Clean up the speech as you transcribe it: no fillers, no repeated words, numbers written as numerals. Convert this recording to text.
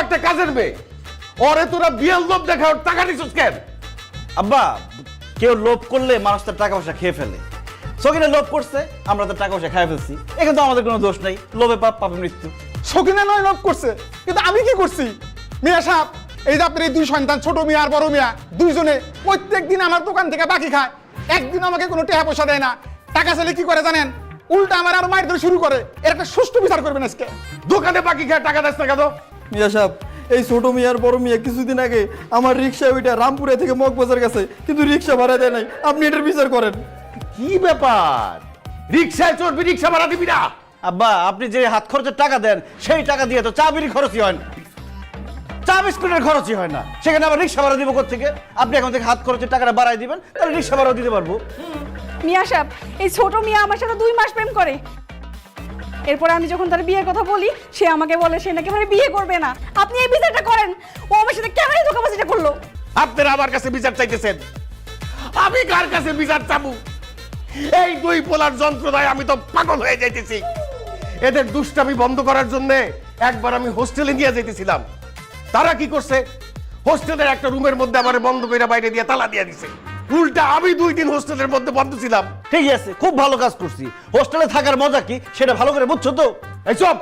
একটা কাজের মেয়ে, ওরে তোরা বিয়ের লোভ দেখা ওর টাকা নিছিস কেন? আব্বা, কেউ লোভ করলে মানুষ তার টাকা পয়সা খেয়ে ফেলে। সকিনা লোভ করছে, আমরা তার টাকা পয়সা খেয়ে ফেলছি। এখানে তো আমাদের কোনো দোষ নাই। লোভে পাপ, পাপে মৃত্যু। সকিনা নয় লোভ করছে, কিন্তু আমি কি করছি? মিয়া সাহেব, এই যে আপনার এই দুই সন্তান, ছোট মিয়া আর বড় মিয়া, দুইজনে প্রত্যেকদিন আমার দোকান থেকে বাকি খায়। একদিন আমাকে কোনো টাকা পয়সা দেয় না। টাকা চাইলে কি করে জানেন? উল্টা আমার আর মায়ের ধরে শুরু করে। এর একটা সুষ্ঠু বিচার করবেন আজকে। দোকানে বাকি খেয়ে টাকা দিস না কেন? মিয়া সাহেব, এই ছোট মিয়ার বড় মিয়া কিছুদিন আগে আমার রিক্সা ওইটা রামপুরে থেকে মগবাজার গেছে, কিন্তু রিক্সা ভাড়া দেয় নাই। আপনি এটার বিচার করেন। কি ব্যাপার? রিক্সায় চড়বি, রিক্সা ভাড়া দিবি না? আব্বা, আপনি যে হাত খরচের টাকা দেন, সেই টাকা দিয়ে তো চা বিড়ি খরচই হয় না, চা বিস্কুটের খরচই হয় না। সেখানে আবার রিক্সা ভাড়া দিব কোত্থেকে? আপনি এখন থেকে হাত খরচের টাকাটা বাড়াই দিবেন, তাহলে রিক্সা ভাড়াও দিতে পারবো। মিয়া সাহেব, এই ছোট মিয়া আমার সাথে 2 মাস প্রেম করে। এরপর আমি যখন তার বিয়ের কথা বলি, সে আমাকে বলে সে নাকি আমার বিয়ে করবে না। আপনি এই বিচারটা করেন, ও আমার সাথে কেন এই ধোঁকাবাজিটা করলো? আপনারা আমার কাছে বিচার চাইতেছেন, আমি কার কাছে বিচার চাবো? এই দুই পোলার যন্ত্রণায় আমি তো পাগল হয়ে যাইতেছি। এদের দুষ্টামি বন্ধ করার জন্য একবার আমি হোস্টেলে নিয়ে যাইতেছিলাম। তারা কি করছে? হোস্টেলের একটা রুমের মধ্যে আমার বন্ধ করে বাইরে দিয়ে তালা দিয়ে দিছে। উল্টা আমি 2 দিন হোস্টেলের মধ্যে বন্ধ ছিলাম। ঠিক আছে, খুব ভালো কাজ করছি। হোস্টেলে থাকার মজা কি সেটা ভালো করে বুঝছো তো? এই চুপ!